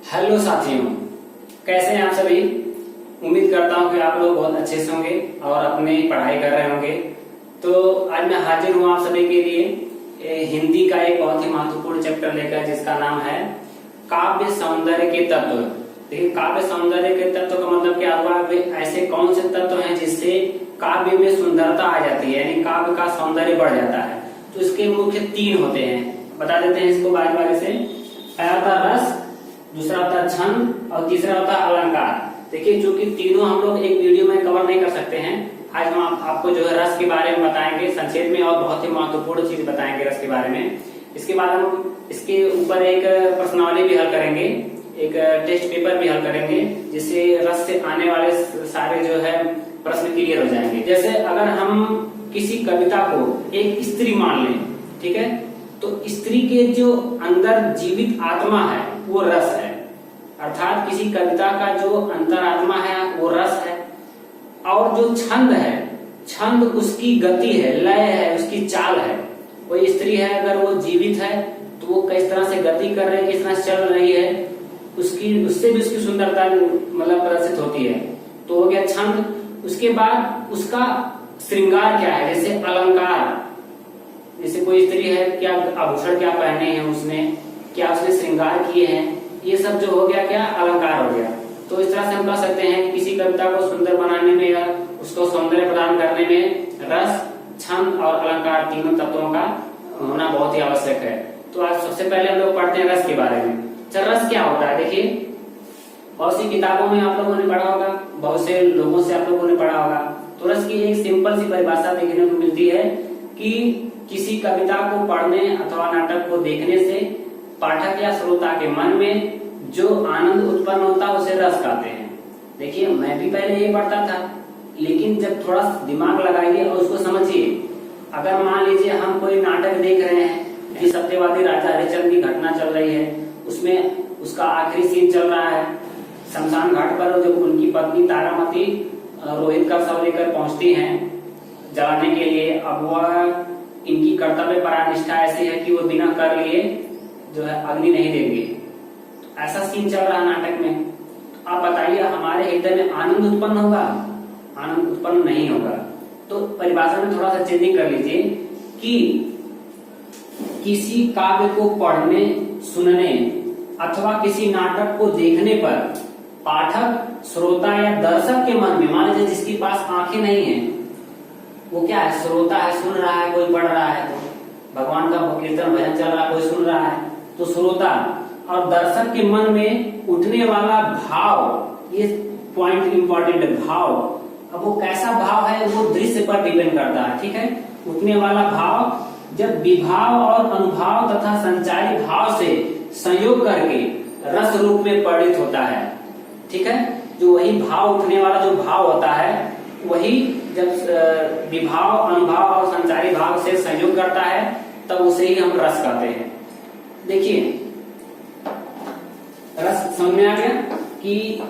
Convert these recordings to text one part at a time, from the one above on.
Hello साथियों, कैसे हैं आप सभी। उम्मीद करता हूं कि आप लोग बहुत अच्छे से होंगे और अपनी पढ़ाई कर रहे होंगे। तो आज मैं हाजिर हूं आप सभी के लिए हिंदी का एक बहुत ही महत्वपूर्ण चैप्टर लेकर, जिसका नाम है काव्य सौंदर्य के तत्व। देखिए, काव्य सौंदर्य के तत्व का मतलब क्या हुआ। ऐसे कौन से तत्व हैं जिससे काव्य में सुंदरता आ जाती है, यानी काव्य का सौंदर्य बढ़ जाता है। तो इसके मुख्य 3 होते हैं, बता देते हैं इसको बारी बारी से। पहला होता है रस, दूसरा होता है छंद और तीसरा होता है अलंकार। देखिए, चूंकि तीनों हम लोग एक वीडियो में कवर नहीं कर सकते हैं, आज हम आपको जो है रस के बारे में बताएंगे संक्षेप में, और बहुत ही महत्वपूर्ण चीज बताएंगे रस के बारे में। इसके बाद हम इसके ऊपर एक प्रश्नावली भी हल करेंगे, एक टेस्ट पेपर भी हल करेंगे, जिससे रस से आने वाले सारे जो है प्रश्न क्लियर हो जाएंगे। जैसे अगर हम किसी कविता को एक स्त्री मान लें, ठीक है, तो स्त्री के जो अंदर जीवित आत्मा है वो रस है। अर्थात किसी कविता का जो अंतरात्मा है वो रस है। और जो छंद है, छंद उसकी गति है, लय है, उसकी चाल है। कोई स्त्री है, अगर वो जीवित है तो वो किस तरह से गति कर रही है, किस तरह से चल रही है, उससे भी उसकी सुंदरता मतलब प्रदर्शित होती है। तो हो गया छंद। उसके बाद उसका श्रृंगार क्या है, जैसे अलंकार। जैसे कोई स्त्री है, क्या आभूषण क्या पहने हैं उसने, क्या उसने श्रृंगार किए हैं, ये सब जो हो गया क्या अलंकार हो गया। तो इस तरह से हम कह सकते हैं कि किसी कविता को सुंदर बनाने में या उसको सौंदर्य प्रदान करने में रस, छंद और अलंकार तीनों तत्वों का होना बहुत ही आवश्यक है। तो आज सबसे पहले हम लोग पढ़ते हैं रस के बारे में। रस क्या होता है। देखिए, बहुत सी किताबों में आप लोगों ने पढ़ा होगा, बहुत से लोगों से आप लोगों ने पढ़ा होगा। तो रस की एक सिंपल सी परिभाषा देखने को मिलती है कि किसी कविता को पढ़ने अथवा नाटक को देखने से पाठक या श्रोता के मन में जो आनंद उत्पन्न होता है उसे रस कहते हैं। देखिए, मैं भी पहले ये पढ़ता था, लेकिन जब थोड़ा दिमाग लगाइए और उसको समझिए। अगर मान लीजिए हम कोई नाटक देख रहे हैं, कि सत्यवादी राजा हरिश्चंद्र की घटना चल रही है, उसमें उसका आखिरी सीन चल रहा है। शमशान घाट पर जब उनकी पत्नी तारामती रोहित का शव लेकर पहुंचती हैं जलाने के लिए, अब वह इनकी कर्तव्य परानिष्ठा ऐसी है कि वो बिना कर लिए जो है अग्नि नहीं देंगे। ऐसा सीन चल रहा है नाटक में। तो आप बताइए, हमारे हृदय में आनंद उत्पन्न होगा? आनंद उत्पन्न नहीं होगा। तो परिभाषा में थोड़ा सा चेंजिंग कर लीजिए कि किसी काव्य को पढ़ने, सुनने अथवा किसी नाटक को देखने पर पाठक, श्रोता या दर्शक के मन में, मान लीजिए जिसके पास आंखें नहीं है, वो क्या है, श्रोता है, सुन रहा है, कोई पढ़ रहा है, तो भगवान का कीर्तन भजन चल रहा है, कोई सुन रहा है, तो श्रोता और दर्शक के मन में उठने वाला भाव, ये पॉइंट इंपॉर्टेंट है, भाव। अब वो कैसा भाव है वो दृश्य पर डिपेंड करता है, ठीक है। उठने वाला भाव जब विभाव और अनुभाव तथा संचारी भाव से संयोग करके रस रूप में परिणित होता है, ठीक है। जो वही भाव, उठने वाला जो भाव होता है, वही जब विभाव, अनुभाव और संचारी भाव से संयोग करता है, तब उसे ही हम रस कहते हैं। देखिए, रस समझ में आ गया कि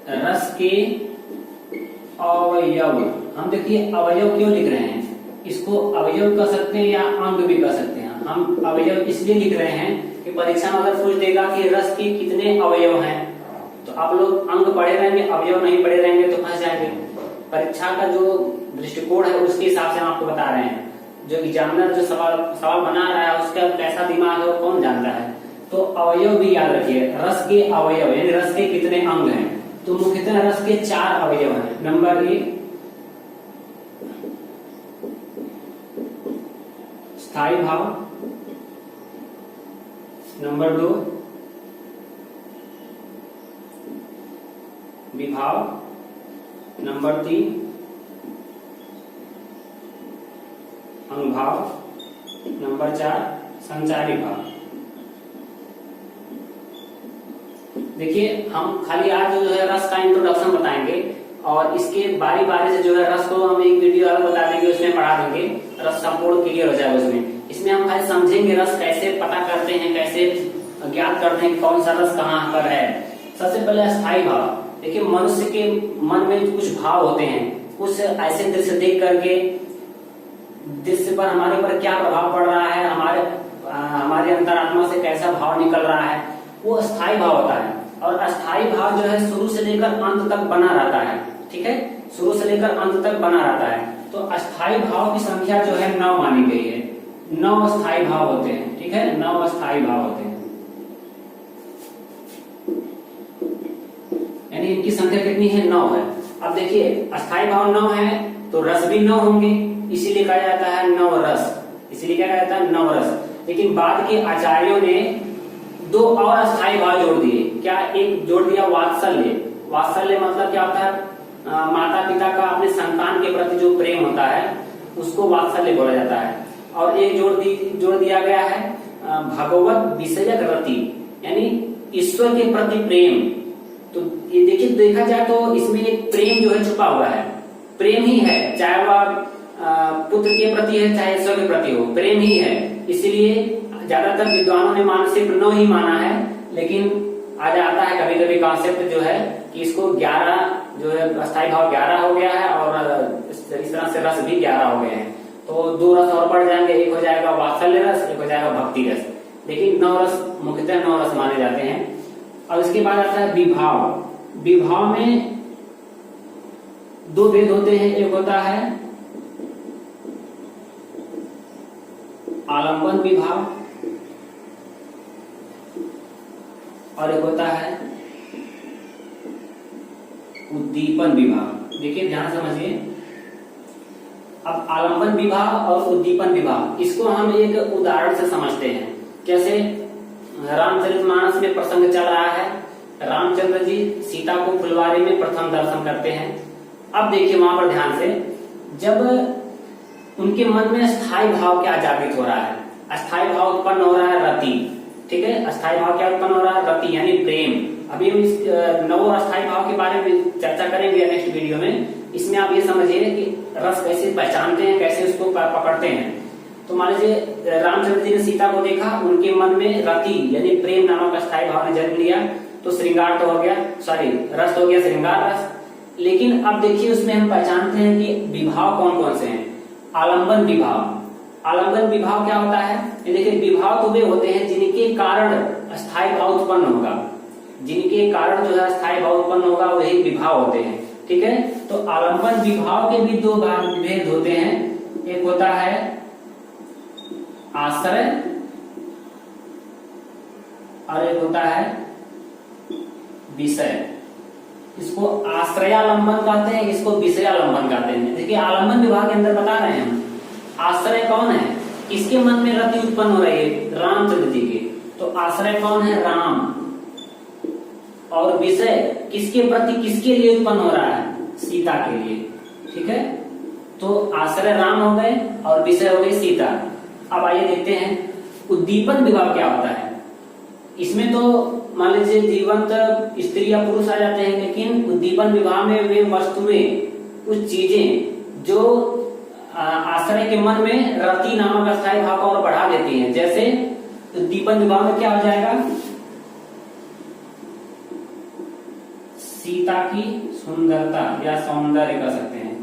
रस के अवयव, हम देखिए अवयव क्यों लिख रहे हैं, इसको अवयव कह सकते हैं या अंग भी कह सकते हैं। हम अवयव इसलिए लिख रहे हैं कि परीक्षा में अगर पूछ देगा कि रस के कितने अवयव हैं, तो आप लोग अंग पढ़े रहेंगे, अवयव नहीं पढ़े रहेंगे तो फंस जाएंगे। परीक्षा का जो दृष्टिकोण है उसके हिसाब से हम आपको बता रहे हैं। जो एग्जामिनर जो सवाल बना रहा है उसका कैसा दिमाग है वो कौन जानता है। तो अवयव भी याद रखिए, रस के अवयव यानी रस के कितने अंग हैं। तो मुख्यतः रस के 4 अवयव हैं। नंबर 1 स्थायी भाव, नंबर 2 विभाव, नंबर 3 अनुभाव, नंबर 4 संचारी भाव। देखिए, हम खाली आज जो है रस का इंट्रोडक्शन बताएंगे और इसके बारी बारी से जो है रस को हम एक वीडियो अलग बता देंगे, उसमें पढ़ा देंगे, रस संपूर्ण क्लियर हो जाएगा उसमें। इसमें हम खाली समझेंगे रस कैसे पता करते हैं, कैसे ज्ञात करते हैं कौन सा रस कहाँ पर है। सबसे पहले स्थायी भाव। देखिए मनुष्य के मन में कुछ भाव होते हैं, कुछ ऐसे दृश्य देख करके दृश्य पर हमारे ऊपर क्या प्रभाव पड़ रहा है, हमारे अंतरात्मा से कैसा भाव निकल रहा है, वो अस्थायी भाव होता है। और अस्थायी भाव जो है शुरू से लेकर अंत तक बना रहता है। ठीक है, शुरू से लेकर अंत तक बना रहता है। तो अस्थायी भाव की संख्या जो है 9 मानी गई है। 9 अस्थायी भाव होते हैं। ठीक है, 9 अस्थायी भाव होते हैं, यानी इनकी संख्या कितनी है? 9 है। अब देखिए अस्थायी भाव 9 है तो रस भी 9 होंगे, इसीलिए कहा जाता है 9 रस। इसीलिए क्या कहा जाता है? 9 रस। लेकिन बाद के आचार्यों ने 2 और अस्थायी भाव जोड़ दिए। क्या? एक जोड़ दिया वात्सल्य। वात्सल्य मतलब क्या होता है? माता पिता का अपने संतान के प्रति जो प्रेम होता है उसको वात्सल्य बोला जाता है। और एक जोड़ दिया गया है भगवत विषयक रति, यानी ईश्वर के प्रति प्रेम। तो ये देखिए, देखा जाए तो इसमें एक प्रेम जो है छुपा हुआ है, प्रेम ही है, चाहे वह पुत्र के प्रति है चाहे ईश्वर के प्रति हो, प्रेम ही है। इसलिए ज्यादातर विद्वानों ने मानसिक 9 ही माना है, लेकिन आ जाता है कभी कभी कॉन्सेप्ट जो है कि इसको 11 जो है अस्थायी भाव 11 हो गया है और इस तरह से रस भी 11 हो गए हैं। तो 2 रस और बढ़ जाएंगे, एक हो जाएगा वात्सल्य रस, एक हो जाएगा भक्ति रस। लेकिन 9 रस मुख्यतः 9 रस माने जाते हैं। और इसके बाद आता है विभाव। विभाव में 2 भेद होते हैं, एक होता है आलंबन विभाव और एक होता है उद्दीपन विभाव। देखिए ध्यान समझिए, अब आलंबन विभाव और उद्दीपन विभाव इसको हम एक उदाहरण से समझते हैं। कैसे? रामचरितमानस में प्रसंग चल रहा है, रामचंद्र जी सीता को फुलवारी में प्रथम दर्शन करते हैं। अब देखिए वहां पर ध्यान से, जब उनके मन में अस्थायी भाव क्या जागृत हो रहा है? अस्थायी भाव उत्पन्न हो रहा है रति। ठीक है, अस्थायी भाव क्या उत्पन्न हो रहा है? रति, यानी प्रेम। अभी हम इस 9 अस्थायी भाव के बारे में चर्चा करेंगे नेक्स्ट वीडियो में। इसमें आप ये समझिए कि रस कैसे पहचानते हैं, कैसे उसको पकड़ते हैं। तो मान लीजिए रामचंद्र जी ने सीता को देखा, उनके मन में रति यानी प्रेम नामक अस्थायी भाव ने जन्म लिया, तो श्रृंगार तो हो गया, सॉरी रस हो गया, श्रृंगार रस। लेकिन अब देखिए उसमें हम पहचानते हैं कि विभाव कौन कौन से हैं। आलंबन विभाव। आलंबन विभाव क्या होता है? देखिए विभाव तो वे होते हैं जिनके कारण अस्थायी भाव उत्पन्न होगा, जिनके कारण जो है अस्थायी भाव उत्पन्न होगा वही विभाव होते हैं। ठीक है, तो आलंबन विभाव के भी 2 भेद होते हैं। एक होता है आश्रय और एक होता है विषय। इसको आश्रयालंबन कहते हैं, इसको विषयालंबन कहते हैं। देखिए आलंबन विभाग के अंदर बता रहे हैं हम, आश्रय कौन है? किसके मन में रति उत्पन्न हो रही है? रामचंद्र जी के। तो आश्रय कौन है? राम। और विषय किसके प्रति, किसके लिए उत्पन्न हो रहा है? सीता के लिए। ठीक है, तो आश्रय राम हो गए और विषय हो गई सीता। अब आइए देखते हैं उद्दीपन विभाव क्या होता है। इसमें तो मान लीजिए जीवंत स्त्री या पुरुष आ जाते हैं, लेकिन उद्दीपन विभाव में वे वस्तुएं, कुछ चीजें जो आश्रय के मन में रति नामक अस्थायी भाव को और बढ़ा देती हैं। जैसे उद्दीपन विभाव में क्या हो जाएगा? सीता की सुंदरता या सौंदर्य कह सकते हैं,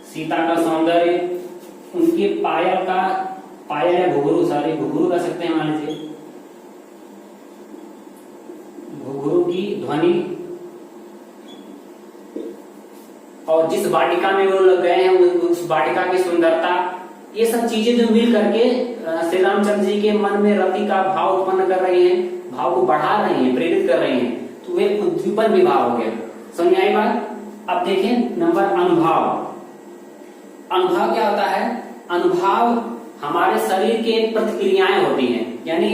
सीता का सौंदर्य, उनके पायल या घुघरू, सॉरी घुघरू कह सकते हैं, मान लीजिए घुघरू की ध्वनि, और जिस वाटिका में वो लोग गए हैं उस वाटिका की सुंदरता, ये सब चीजें जो मिल करके श्री रामचंद्र जी के मन में रति का भाव उत्पन्न कर रही हैं, भाव को बढ़ा रही हैं, प्रेरित कर रही हैं। तो वे उद्दीपन विभाव हो गया। समझ आई बात? अब देखें नंबर अनुभव। अनुभव क्या होता है? अनुभव हमारे शरीर के प्रतिक्रियाएं होती हैं, यानी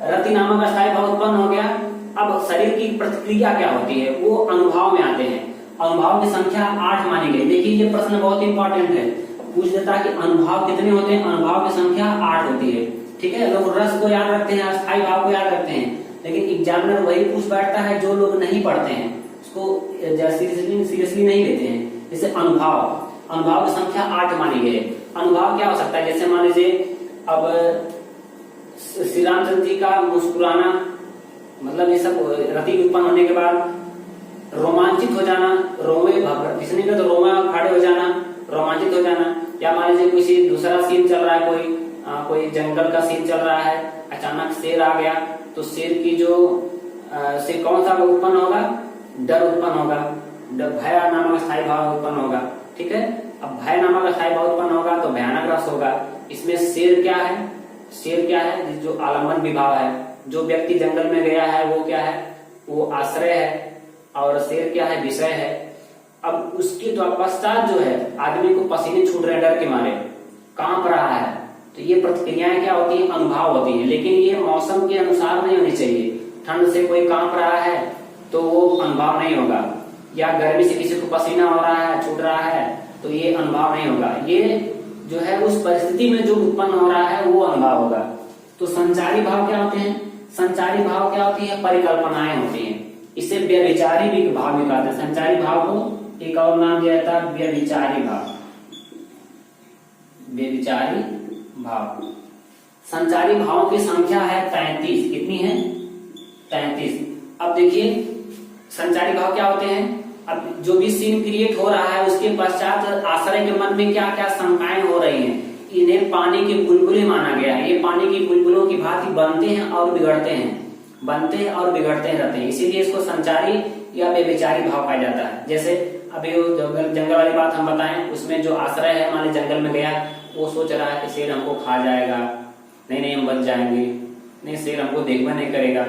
रति नामक अस्थायी भाव उत्पन्न हो गया। अब शरीर की प्रतिक्रिया क्या होती है, वो अनुभव में आते हैं। अनुभव की संख्या 8 मानी गई। देखिए ये प्रश्न बहुत इंपॉर्टेंट है, पूछ देता है कि अनुभव कितने होते हैं? अनुभव की संख्या 8 होती है। ठीक है, लोग रस को याद रखते हैं, अस्थायी भाव को याद रखते हैं, लेकिन एग्जामिनर वही पूछ बैठता है जो लोग नहीं पढ़ते हैं, उसको सीरियसली नहीं लेते हैं। जैसे अनुभव की संख्या 8 मानी गई। अनुभव क्या हो सकता है? जैसे मान लीजिए अब श्री रामचंद्र जी का मुस्कुराना, मतलब ये सब रति उत्पन्न होने के बाद रोमांचित हो जाना, रोमे किसने का तो रोमा खड़े हो जाना, रोमांचित हो जाना। या मान लीजिए कोई दूसरा सीन चल रहा है, कोई जंगल का सीन चल रहा है, अचानक शेर आ गया, तो शेर की जो से कौन सा उत्पन्न होगा, डर उत्पन्न होगा, भय नामक स्थायी भाव उत्पन्न होगा। ठीक है, अब भय नामक स्थायी भाव उत्पन्न होगा तो भयानक रस होगा। इसमें शेर क्या है, शेर क्या है, जो आलम्बन विभाव है, जो व्यक्ति जंगल में गया है वो क्या है, वो आश्रय है, और शेर क्या है, विषय है। अब उसके पश्चात जो है आदमी को पसीने छूट रहे डर के मारे, कांप रहा है, तो ये प्रतिक्रियाएं क्या होती है, अनुभव होती है। लेकिन ये मौसम के अनुसार नहीं होनी चाहिए। ठंड से कोई कांप रहा है तो वो अनुभव नहीं होगा, या गर्मी से किसी को पसीना हो रहा है, छूट रहा है, तो ये अनुभव नहीं होगा। ये जो है उस परिस्थिति में जो उत्पन्न हो रहा है वो अनुभव होगा। तो संचारी भाव क्या होते हैं, संचारी भाव क्या होती है, परिकल्पनाएं होती हैं। इसे व्यभिचारी भी भाव भी कहते हैं। संचारी भाव को एक और नाम दिया जाता है व्यभिचारी भाव, व्यभिचारी भाव। संचारी भावों की संख्या है 33। कितनी है, 33। अब देखिए संचारी भाव क्या होते हैं। अब जो भी सीन क्रिएट हो रहा है उसके पश्चात आश्रय के मन में क्या क्या शंकाएं हो रही हैं। इन्हें पानी के बुलबुले माना गया है। ये पानी की बुलबुलों की भांति बनते हैं और बिगड़ते हैं, बनते हैं और बिगड़ते रहते हैं, इसीलिए इसको संचारी या व्यभिचारी भाव पाया जाता है। जैसे अभी जंगल वाली बात हम बताएं, उसमें जो आश्रय है, मान जंगल में गया, वो सोच रहा है कि शेर हमको खा जाएगा, नहीं हम बच जाएंगे, नहीं शेर हमको देखभाल नहीं करेगा।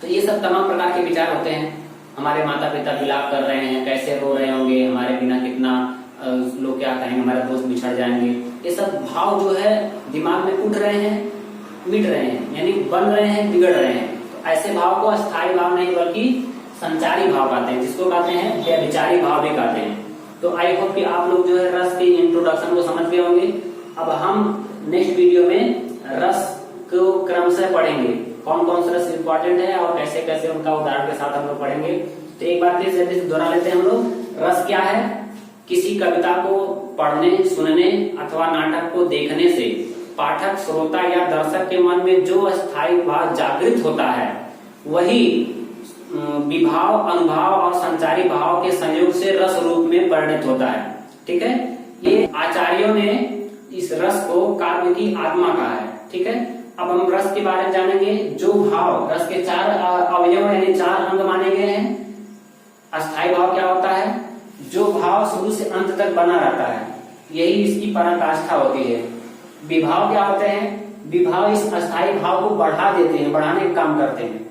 तो ये सब तमाम प्रकार के विचार होते हैं। हमारे माता पिता विलाप कर रहे हैं, कैसे रो रहे होंगे, हमारे बिना कितना लोग क्या कहेंगे, हमारे दोस्त बिछड़ जाएंगे। ये सब भाव जो है दिमाग में उठ रहे हैं, मिट रहे हैं, यानी बन रहे हैं, बिगड़ रहे हैं। तो ऐसे भाव को अस्थायी भाव नहीं बल्कि संचारी भाव कहते हैं, जिसको कहते हैं व्यभिचारी भाव भी कहते हैं। तो आई होप कि आप लोग जो है रस के इंट्रोडक्शन को समझ गए होंगे। अब हम नेक्स्ट वीडियो में रस को क्रमशः पढ़ेंगे, कौन कौन सा रस इंपॉर्टेंट है और कैसे कैसे उनका उदाहरण के साथ हम लोग पढ़ेंगे। तो एक बार फिर से दोहरा लेते हैं हम लोग। रस क्या है, किसी कविता को पढ़ने, सुनने अथवा नाटक को देखने से पाठक, श्रोता या दर्शक के मन में जो अस्थायी भाव जागृत होता है वही विभाव, अनुभाव और संचारी भाव के संयोग से रस रूप में परिणत होता है। ठीक है, ये आचार्यों ने इस रस को काव्य की आत्मा कहा है। ठीक है, अब हम रस के बारे में जानेंगे। जो भाव, रस के 4 अवयव यानी 4 अंग माने गए हैं। अस्थायी भाव क्या होता है, जो भाव शुरू से अंत तक बना रहता है, यही इसकी पराकाष्ठा होती है। विभाव क्या होते हैं, विभाव इस अस्थायी भाव को बढ़ा देते हैं, बढ़ाने का काम करते हैं।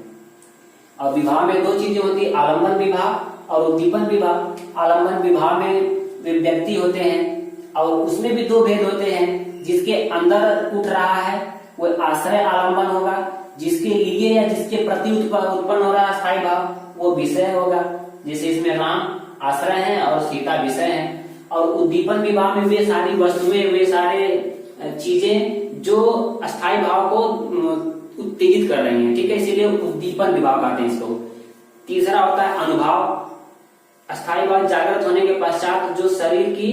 और विभाव में 2 चीजें होती है, आलम्बन विभाव और उद्दीपन विभाव। आलम्बन विभाव में व्यक्ति होते हैं और उसमें भी 2 भेद होते हैं। जिसके अंदर उठ रहा है वो आश्रय आलम्बन होगा, जिसके लिए या जिसके प्रति उत्पन्न हो रहा है अस्थायी भाव वो विषय होगा। जैसे इसमें राम आश्रय है और सीता विषय है। और उद्दीपन विभाव में वे सारी वस्तुएं, वे सारे चीजें जो अस्थायी भाव को उत्तेजित कर रही हैं। ठीक है, इसीलिए उद्दीपन विभाव कहते हैं इसको। तीसरा होता है अनुभाव। अस्थायी भाव जागृत होने के पश्चात जो शरीर की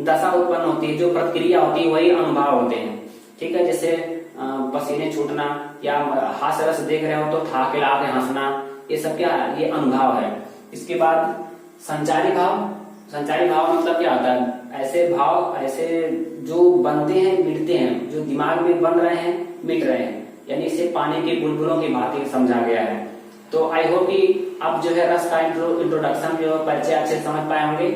दशा उत्पन्न होती है, जो प्रतिक्रिया होती है, वही अनुभाव होते हैं। ठीक है, जैसे पसीने छूटना या हास्य रस देख रहे हो तो ठाके ला के हंसना, ये सब क्या है, ये अनुभाव है। इसके बाद संचारी भाव। संचारी भाव मतलब क्या होता है, ऐसे भाव, ऐसे जो बनते हैं, मिटते हैं, जो दिमाग में बन रहे हैं, मिट रहे हैं, यानी इसे पानी के बुलबुलों की भांति समझा गया है। तो आई होप कि आप जो है रस का इंट्रोडक्शन जो परिचय अच्छे से समझ पाए होंगे।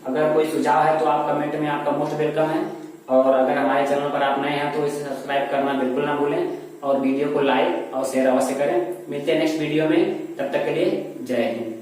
अगर कोई सुझाव है तो आप कमेंट में, आपका मोस्ट वेलकम है। और अगर हमारे चैनल पर आप नए हैं तो इसे सब्सक्राइब करना बिल्कुल ना भूलें और वीडियो को लाइक और शेयर अवश्य करें। मिलते हैं नेक्स्ट वीडियो में, तब तक के लिए जय हिंद।